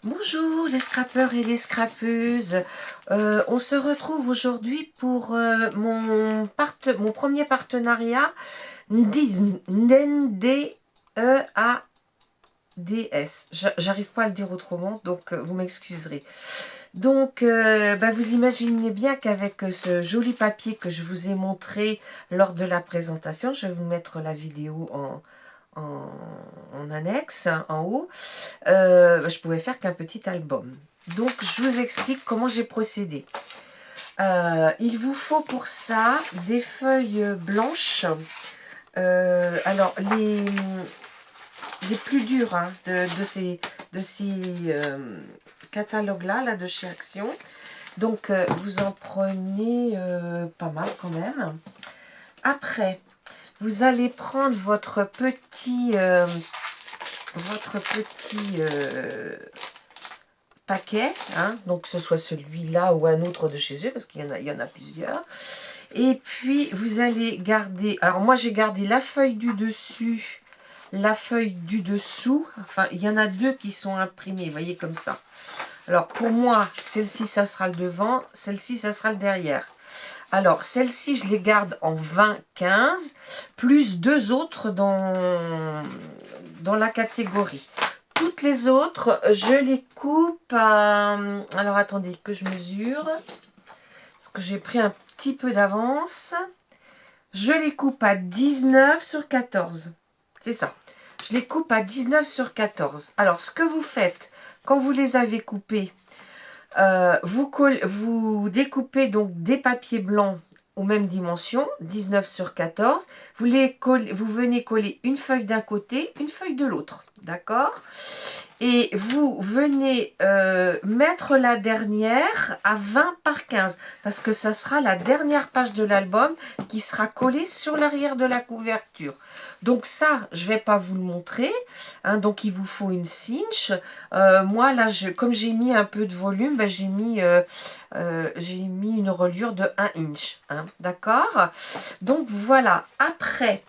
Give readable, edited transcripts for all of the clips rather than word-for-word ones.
Bonjour les scrapeurs et les scrapeuses. On se retrouve aujourd'hui pour mon premier partenariat N-D-E-A-D-S. J'arrive pas à le dire autrement, donc vous m'excuserez. Donc, vous imaginez bien qu'avec ce joli papier que je vous ai montré lors de la présentation, je vais vous mettre la vidéo en annexe, en haut, je pouvais faire qu'un petit album. Donc, je vous explique comment j'ai procédé. Il vous faut pour ça des feuilles blanches. Alors, les plus dures hein, de ces catalogues-là, là, de chez Action. Donc, vous en prenez pas mal quand même. Après, vous allez prendre votre petit paquet, hein, donc que ce soit celui-là ou un autre de chez eux, parce qu'il y en a plusieurs. Et puis, vous allez garder... Alors, moi, j'ai gardé la feuille du dessus, la feuille du dessous. Enfin, il y en a deux qui sont imprimées, vous voyez, comme ça. Alors, pour moi, celle-ci, ça sera le devant. Celle-ci, ça sera le derrière. Alors, celle-ci, je les garde en 20-15, plus deux autres dans la catégorie. Toutes les autres, je les coupe à... Alors, attendez, que je mesure. Parce que j'ai pris un petit peu d'avance. Je les coupe à 19 sur 14. C'est ça. Je les coupe à 19 sur 14. Alors, ce que vous faites, quand vous les avez coupés, vous découpez donc des papiers blancs aux mêmes dimensions, 19 sur 14. Vous venez coller une feuille d'un côté, une feuille de l'autre. D'accord? Et vous venez mettre la dernière à 20 par 15. Parce que ça sera la dernière page de l'album qui sera collée sur l'arrière de la couverture. Donc ça, je ne vais pas vous le montrer. Hein, donc il vous faut une cinch. Moi, là, comme j'ai mis un peu de volume, ben, j'ai mis une reliure de 1 inch. Hein, d'accord? Donc voilà. Après...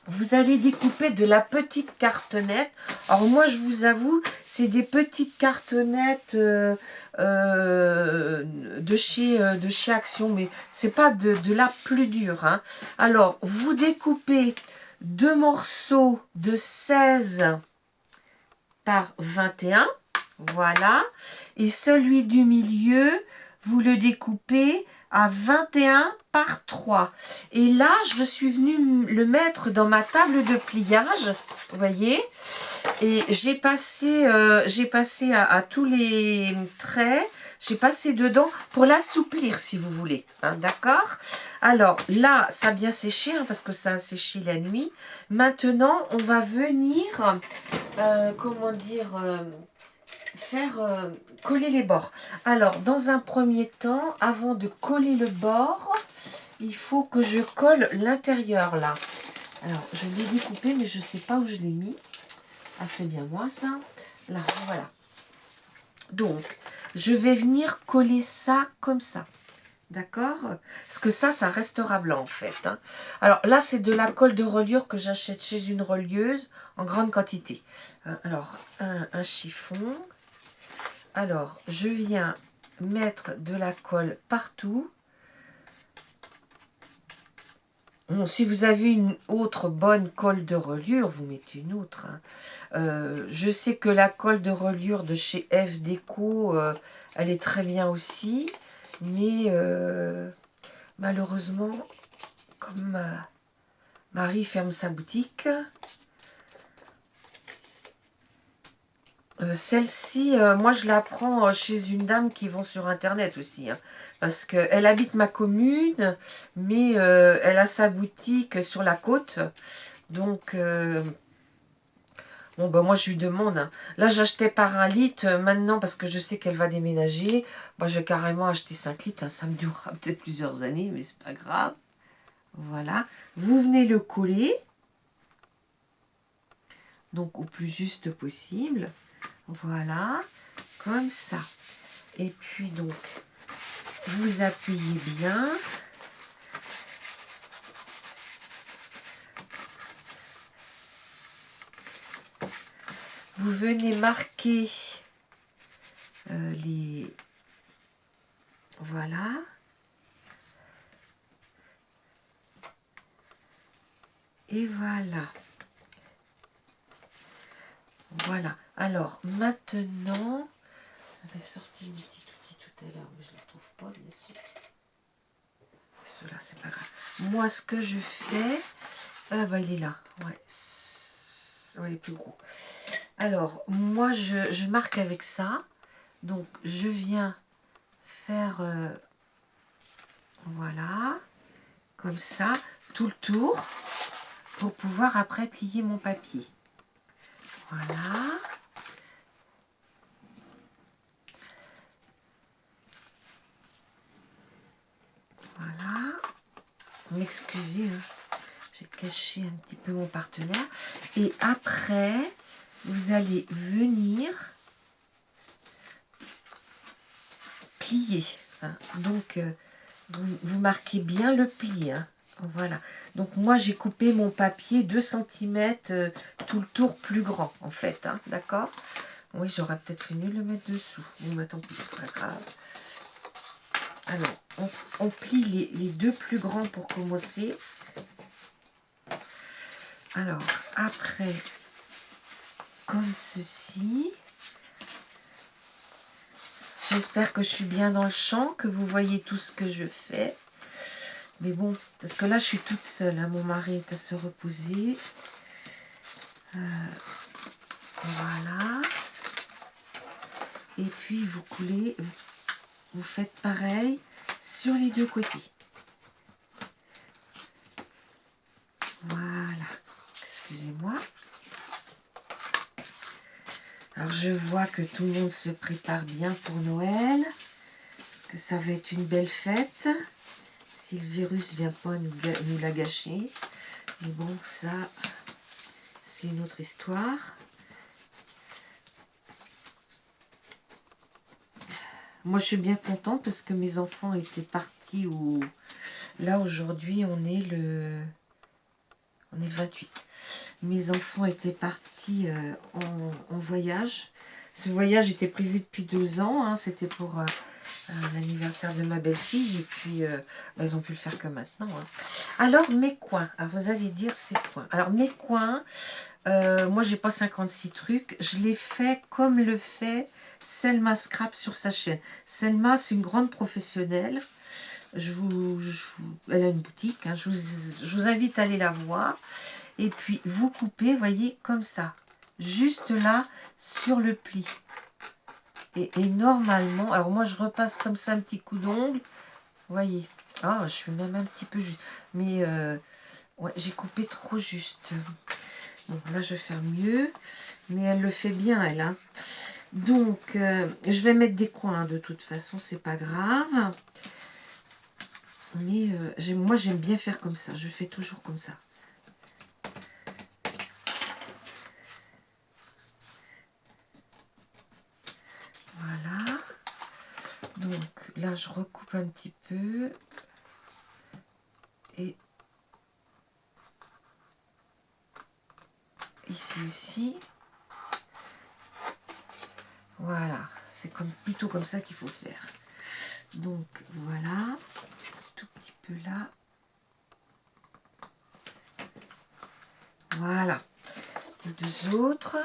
Vous allez découper de la petite cartonnette. Alors moi, je vous avoue, c'est des petites cartonnettes de chez Action, mais c'est pas de la plus dure. Hein. Alors, vous découpez deux morceaux de 16 par 21. Voilà. Et celui du milieu, vous le découpez à 21 par 3. Et là, je suis venue le mettre dans ma table de pliage, vous voyez. Et j'ai passé à tous les traits, j'ai passé dedans pour l'assouplir, si vous voulez. Hein, d'accord? Alors, là, ça a bien séché, hein, parce que ça a séché la nuit. Maintenant, on va venir, comment dire... faire coller les bords. Alors, dans un premier temps, avant de coller le bord, il faut que je colle l'intérieur là. Alors, je l'ai découpé, mais je ne sais pas où je l'ai mis. Ah, c'est bien moi ça. Là, voilà. Donc, je vais venir coller ça comme ça. D'accord? Parce que ça restera blanc en fait. Hein. Alors là, c'est de la colle de reliure que j'achète chez une relieuse en grande quantité. Alors, un chiffon. Alors, je viens mettre de la colle partout. Bon, si vous avez une autre bonne colle de reliure, vous mettez une autre. Hein. Je sais que la colle de reliure de chez F Déco, elle est très bien aussi. Mais malheureusement, comme Marie ferme sa boutique, celle-ci, moi je la prends chez une dame qui vend sur internet aussi, hein, parce qu'elle habite ma commune, mais elle a sa boutique sur la côte, donc bon ben moi je lui demande, hein. Là j'achetais par 1 litre, maintenant parce que je sais qu'elle va déménager, moi je vais carrément acheter 5 litres, hein, ça me durera peut-être plusieurs années, mais c'est pas grave. Voilà, vous venez le coller, donc au plus juste possible. Voilà, comme ça. Et puis donc, vous appuyez bien. Vous venez marquer les... Voilà. Et voilà. Voilà. Alors, maintenant... J'avais sorti mon petit outil tout à l'heure, mais je ne le trouve pas, bien sûr. Celui-là, c'est pas grave. Moi, ce que je fais... Ah bah, il est là. Ouais, il est plus gros. Alors, moi, je marque avec ça. Donc, je viens faire... voilà. Comme ça, tout le tour. Pour pouvoir après plier mon papier. Voilà. Voilà. M'excusez, hein. J'ai caché un petit peu mon partenaire. Et après, vous allez venir plier. Hein. Donc, vous marquez bien le pli. Hein. Voilà. Donc, moi, j'ai coupé mon papier 2 cm tout le tour plus grand, en fait. Hein. D'accord? Oui, j'aurais peut-être fait mieux de le mettre dessous. Bon, mais tant pis, c'est pas grave. Alors, on plie les 2 plus grands pour commencer. Alors, après, comme ceci. J'espère que je suis bien dans le champ, que vous voyez tout ce que je fais. Mais bon, parce que là, je suis toute seule. Hein. Mon mari est à se reposer. Voilà. Et puis, vous coulez, vous faites pareil sur les 2 côtés. Voilà. Excusez-moi. Alors, je vois que tout le monde se prépare bien pour Noël. Que ça va être une belle fête. Si le virus ne vient pas nous la gâcher. Mais bon, ça, c'est une autre histoire. Moi, je suis bien contente parce que mes enfants étaient partis où... Là, aujourd'hui, on est le 28. Mes enfants étaient partis en voyage. Ce voyage était prévu depuis 2 ans. Hein. C'était pour l'anniversaire de ma belle-fille. Et puis, ils ont pu le faire que maintenant. Hein. Alors, mes coins. Alors, vous allez dire ces coins. Alors, mes coins, moi, j'ai pas 56 trucs. Je les fais comme le fait Selma Scrap sur sa chaîne. Selma, c'est une grande professionnelle. Elle a une boutique. Hein. Je vous invite à aller la voir. Et puis, vous coupez, voyez, comme ça. Juste là, sur le pli. Et normalement, alors moi, je repasse comme ça un petit coup d'ongle. Voyez. Ah, je suis même un petit peu juste. Mais, ouais, j'ai coupé trop juste. Bon, là, je vais faire mieux. Mais elle le fait bien, elle. Hein. Donc, je vais mettre des coins. Hein, de toute façon, c'est pas grave. Mais moi, j'aime bien faire comme ça. Je fais toujours comme ça. Voilà. Donc, là, je recoupe un petit peu. Et ici aussi. Voilà. C'est plutôt comme ça qu'il faut faire. Donc, voilà. Tout petit peu là. Voilà. Les 2 autres.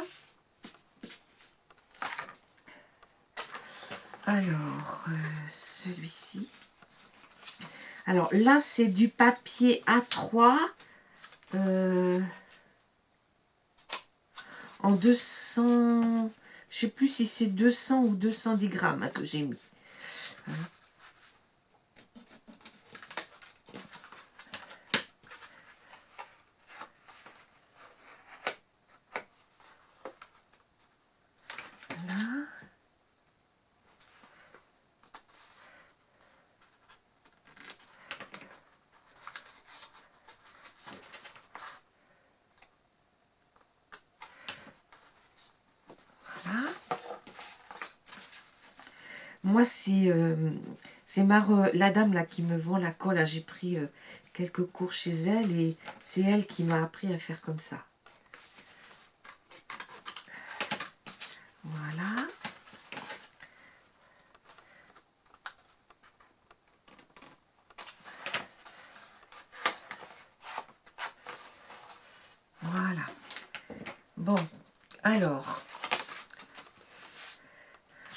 Alors, celui-ci. Alors, là, c'est du papier A3 en 200... Je sais plus si c'est 200 ou 210 grammes hein, que j'ai mis. Voilà. Voilà. Moi, c'est la dame là qui me vend la colle. J'ai pris quelques cours chez elle et c'est elle qui m'a appris à faire comme ça. Voilà.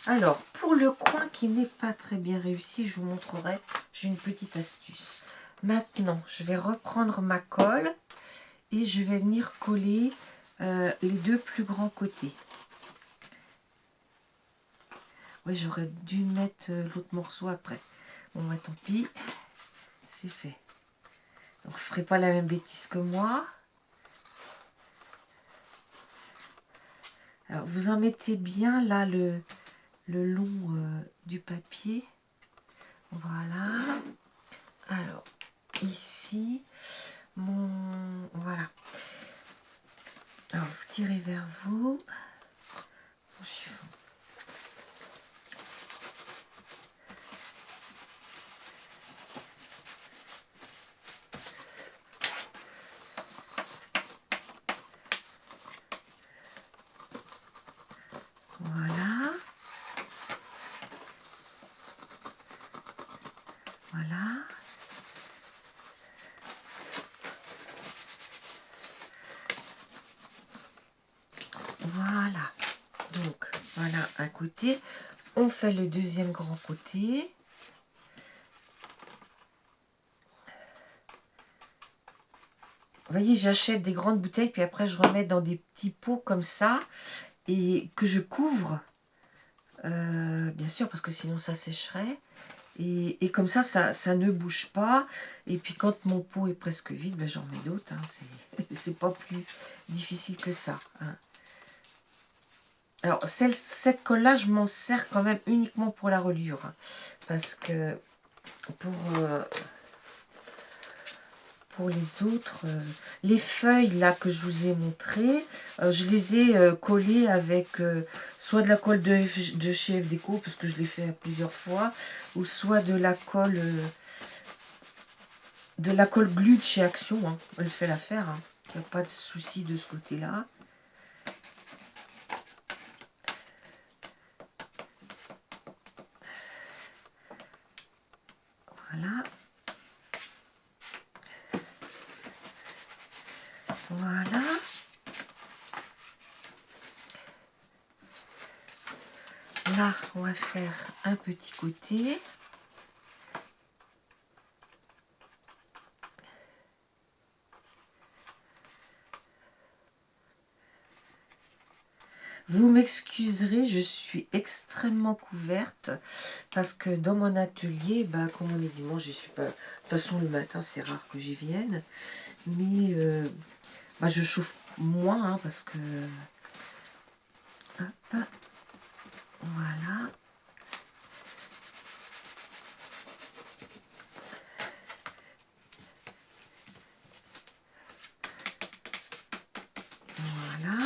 alors, pour le coin qui n'est pas très bien réussi, je vous montrerai, j'ai une petite astuce. Maintenant, je vais reprendre ma colle et je vais venir coller les deux plus grands côtés. Oui, j'aurais dû mettre l'autre morceau après. Bon, bah, tant pis, c'est fait. Donc, vous ne ferez pas la même bêtise que moi. Alors, vous en mettez bien là le long du papier. Voilà. Alors, ici, voilà. Alors, vous tirez vers vous. Mon chiffon. Voilà. Voilà. Voilà. Donc, voilà un côté. On fait le deuxième grand côté. Vous voyez, j'achète des grandes bouteilles, puis après je remets dans des petits pots comme ça, et que je couvre, bien sûr, parce que sinon ça sécherait. Et comme ça ne bouge pas. Et puis quand mon pot est presque vide, ben, j'en mets d'autres. Hein. C'est pas plus difficile que ça. Hein. Alors cette colle-là, je m'en sers quand même uniquement pour la reliure. Hein, parce que pour les autres, les feuilles là que je vous ai montrées, je les ai collées avec soit de la colle de chez FDeco, parce que je l'ai fait plusieurs fois, ou soit de la colle glue de chez Action. Hein. Elle fait l'affaire, hein. Il n'y a pas de souci de ce côté-là. Voilà. Voilà. Là, on va faire un petit côté. Vous m'excuserez, je suis extrêmement couverte parce que dans mon atelier, bah, comme on est dimanche, je suis pas. De toute façon, le matin, c'est rare que j'y vienne, mais bah, je chauffe moins hein, parce que. Hop, voilà. Voilà.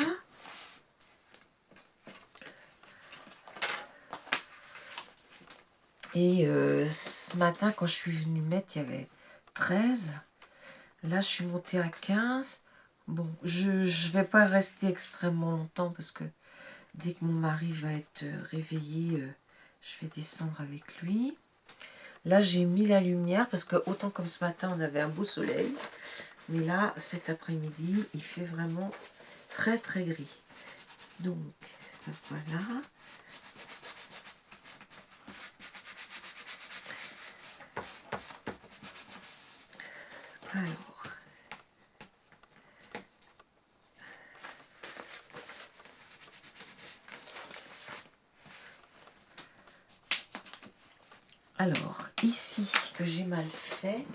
Et ce matin, quand je suis venue mettre, il y avait 13. Là, je suis montée à 15. Bon, je ne vais pas rester extrêmement longtemps parce que dès que mon mari va être réveillé, je vais descendre avec lui. Là, j'ai mis la lumière parce que autant comme ce matin, on avait un beau soleil. Mais là, cet après-midi, il fait vraiment très très gris. Donc, voilà. Alors, ici, que j'ai mal fait,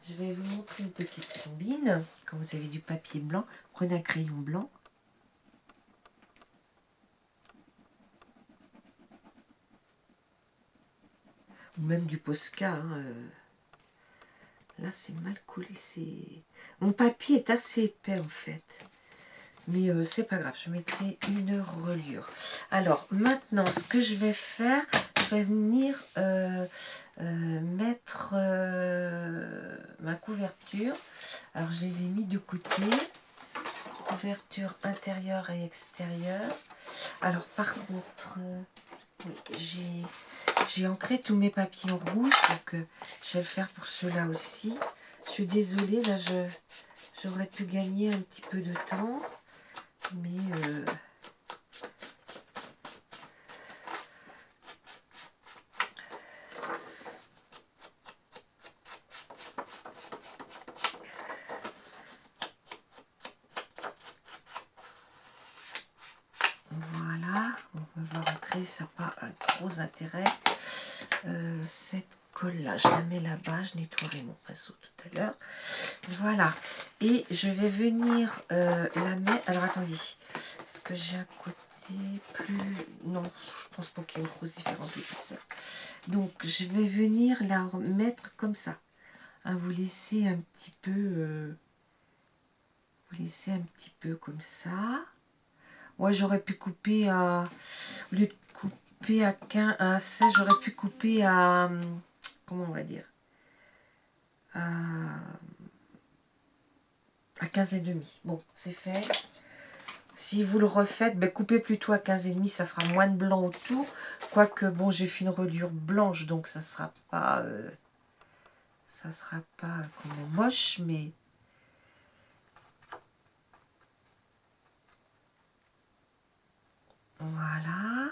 je vais vous montrer une petite combine. Quand vous avez du papier blanc, prenez un crayon blanc. Ou même du Posca. Hein, là, c'est mal collé. Mon papier est assez épais, en fait. Mais c'est pas grave, je mettrai une reliure. Alors, maintenant, ce que je vais faire, je vais venir mettre ma couverture. Alors, je les ai mis de côté. Couverture intérieure et extérieure. Alors, par contre, j'ai ancré tous mes papiers en rouge, donc je vais le faire pour ceux-là aussi. Je suis désolée, là, j'aurais pu gagner un petit peu de temps. Mais me voir ancrer, ça n'a pas un gros intérêt. Cette colle-là, je la mets là-bas, je nettoierai mon pinceau tout à l'heure. Voilà. Et je vais venir la mettre... Alors, attendez. Est-ce que j'ai un côté plus... Non, je pense pas qu'il y ait une grosse différence d'épaisseur. Donc, je vais venir la mettre comme ça. Hein, vous laissez un petit peu... vous laissez un petit peu comme ça. Ouais, j'aurais pu couper à... Au lieu de couper à 15, à 16, j'aurais pu couper à... Comment on va dire, à 15 et demi. Bon, c'est fait. Si vous le refaites, ben, coupez plutôt à 15 et demi, ça fera moins de blanc autour. Quoique, bon, j'ai fait une reliure blanche, donc ça sera pas comment moche, mais... Voilà.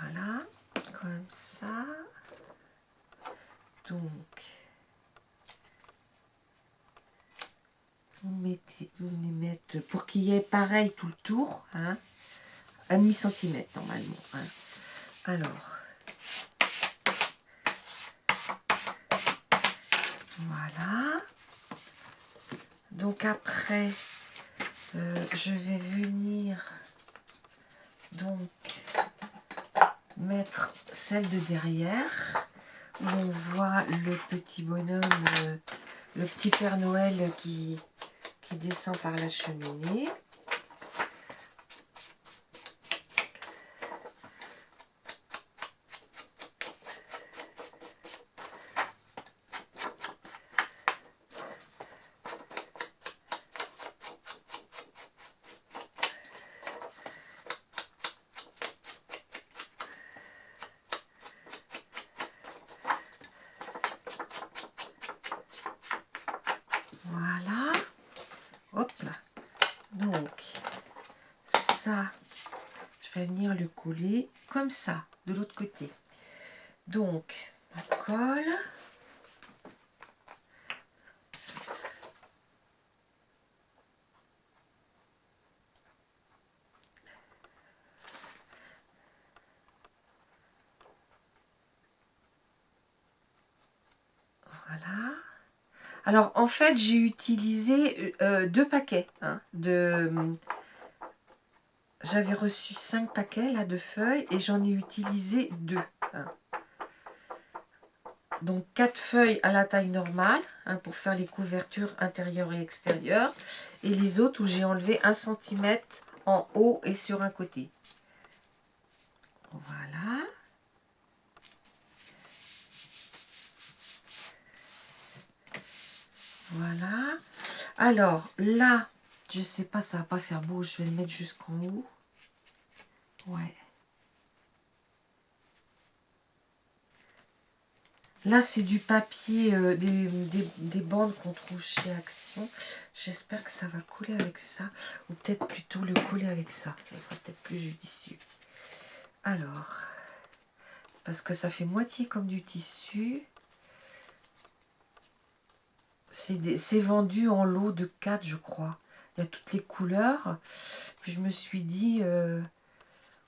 Voilà, comme ça. Donc, vous les mettez pour qu'il y ait pareil tout le tour, hein, 1,5 cm normalement. Hein. Alors, voilà. Donc après, je vais venir donc mettre celle de derrière où on voit le petit bonhomme, le petit Père Noël qui descend par la cheminée. Voilà, hop là. Donc, ça, je vais venir le coller comme ça, de l'autre côté. Donc, ma colle. Voilà. Alors, en fait, j'ai utilisé 2 paquets. Hein, j'avais reçu 5 paquets là, de feuilles et j'en ai utilisé 2. Hein. Donc, 4 feuilles à la taille normale hein, pour faire les couvertures intérieures et extérieures. Et les autres où j'ai enlevé 1 cm en haut et sur un côté. Voilà. Voilà. Alors, là, je sais pas, ça va pas faire beau. Je vais le mettre jusqu'en haut. Ouais. Là, c'est du papier, des bandes qu'on trouve chez Action. J'espère que ça va coller avec ça. Ou peut-être plutôt le coller avec ça. Ça sera peut-être plus judicieux. Alors, parce que ça fait moitié comme du tissu. C'est vendu en lot de 4, je crois. Il y a toutes les couleurs. Puis je me suis dit...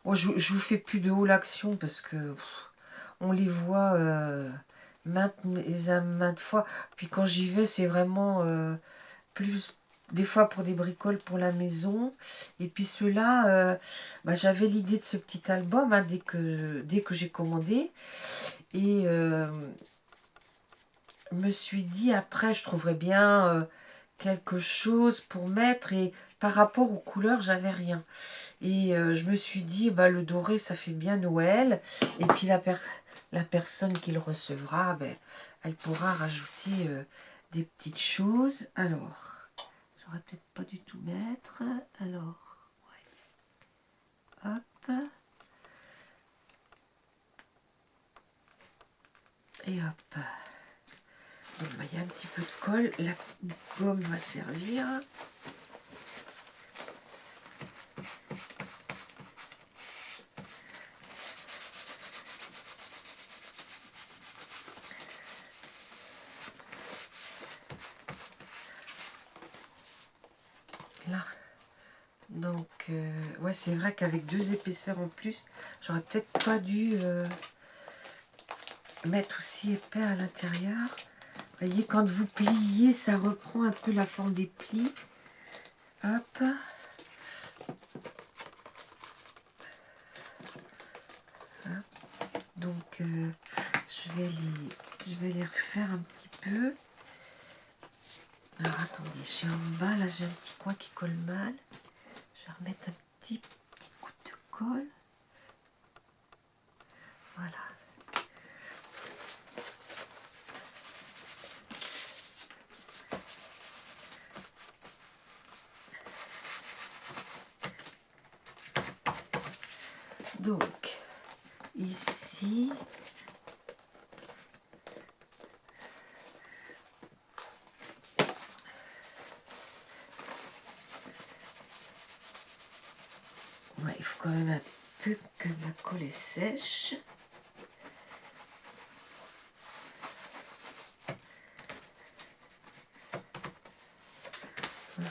oh, je vous fais plus de haul action parce que on les voit maintes fois. Puis quand j'y vais, c'est vraiment plus des fois pour des bricoles pour la maison. Et puis ceux-là, bah, j'avais l'idée de ce petit album hein, dès que j'ai commandé. Et me suis dit après je trouverais bien quelque chose pour mettre et par rapport aux couleurs j'avais rien et je me suis dit bah, le doré ça fait bien Noël et puis la personne qui le recevra ben, elle pourra rajouter des petites choses. Alors j'aurais peut-être pas du tout mettre alors ouais. Hop et hop. Bon, bah, y a un petit peu de colle, la gomme va servir. là. Donc, ouais, c'est vrai qu'avec 2 épaisseurs en plus, j'aurais peut-être pas dû mettre aussi épais à l'intérieur. Vous voyez, quand vous pliez, ça reprend un peu la forme des plis. Hop. Hein. Donc, je vais les refaire un petit peu. Alors, attendez, je suis en bas, là, j'ai un petit coin qui colle mal. Je vais remettre un petit coup de colle. Voilà. Donc, ici, ouais, il faut quand même un peu que la colle est sèche.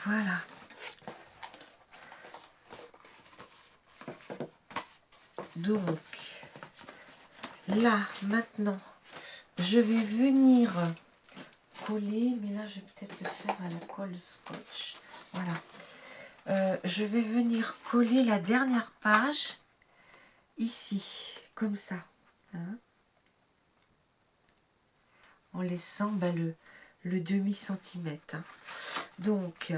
Voilà. Donc, là, maintenant, je vais venir coller, mais là, je vais peut-être le faire à la colle scotch. Voilà. Je vais venir coller la dernière page ici, comme ça. Hein, en laissant le demi-centimètre. Hein. Donc,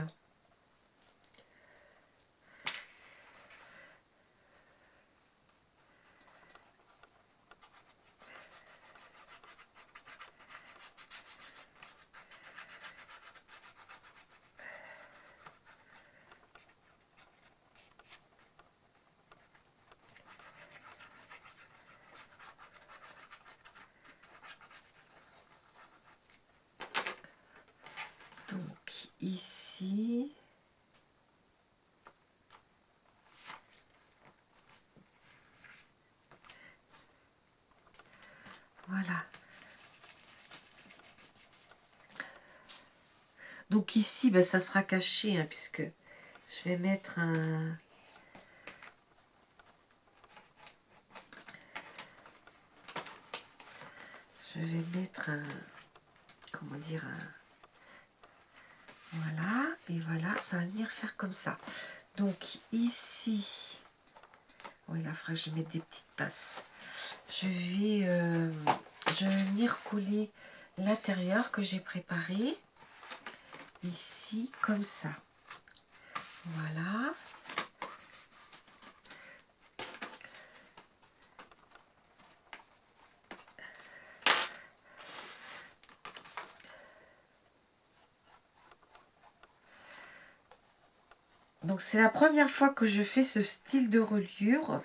ici, voilà. Donc ici, ben, ça sera caché, hein, puisque je vais mettre un... Je vais mettre un... Comment dire un... Voilà, et voilà, ça va venir faire comme ça. Donc ici... Oui, là, il faudrait que je mette des petites passes. Je vais venir coller l'intérieur que j'ai préparé. Ici, comme ça. Voilà. Donc c'est la première fois que je fais ce style de reliure.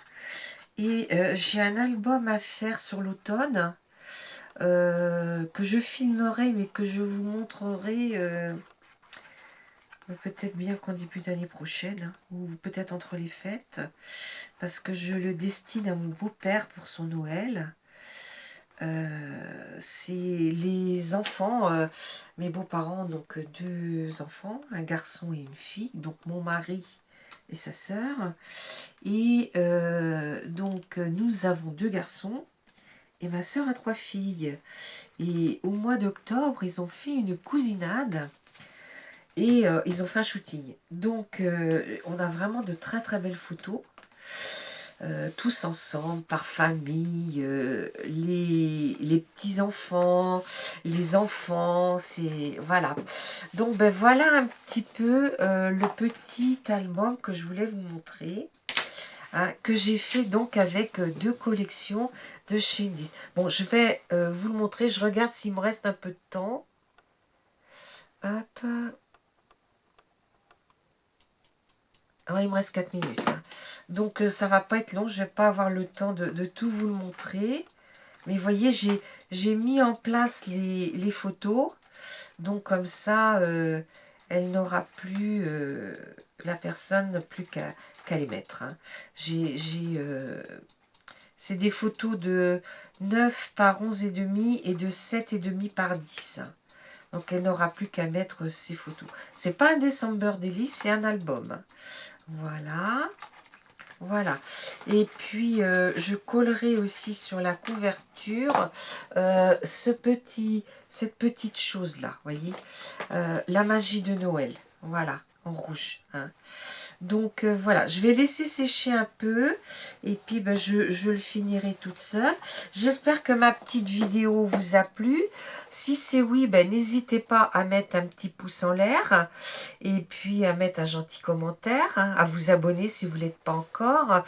Et j'ai un album à faire sur l'automne. Que je filmerai, mais que je vous montrerai peut-être bien qu'en début d'année prochaine, hein, ou peut-être entre les fêtes, parce que je le destine à mon beau-père pour son Noël. C'est les enfants, mes beaux-parents, donc 2 enfants, un garçon et une fille, donc mon mari et sa sœur. Et donc nous avons 2 garçons et ma sœur a 3 filles. Et au mois d'octobre, ils ont fait une cousinade et ils ont fait un shooting. Donc on a vraiment de très très belles photos. Tous ensemble, par famille, les petits-enfants, les enfants, c'est... Voilà. Donc, ben voilà un petit peu le petit album que je voulais vous montrer, hein, que j'ai fait donc avec 2 collections de chez Indies. Bon, je vais vous le montrer, je regarde s'il me reste un peu de temps. Hop. Ouais, il me reste 4 minutes. Hein. Donc, ça va pas être long. Je vais pas avoir le temps de tout vous le montrer. Mais vous voyez, j'ai mis en place les photos. Donc, comme ça, elle n'aura plus... la personne n'a plus qu'à les mettre. Hein. C'est des photos de 9 par 11,5 et de 7,5 par 10. Hein. Donc elle n'aura plus qu'à mettre ses photos. C'est pas un December Daily, c'est un album. Voilà. Voilà. Et puis, je collerai aussi sur la couverture cette petite chose-là, voyez, la magie de Noël. Voilà, en rouge. Hein. Donc, voilà, je vais laisser sécher un peu et puis ben, je le finirai toute seule. J'espère que ma petite vidéo vous a plu. Si c'est oui, ben, n'hésitez pas à mettre un petit pouce en l'air et puis à mettre un gentil commentaire, hein, à vous abonner si vous ne l'êtes pas encore.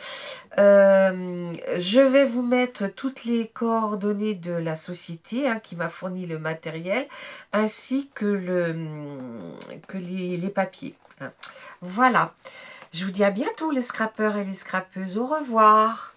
Je vais vous mettre toutes les coordonnées de la société hein, qui m'a fourni le matériel ainsi que, les papiers. Hein. Voilà. Je vous dis à bientôt les scrappeurs et les scrappeuses. Au revoir.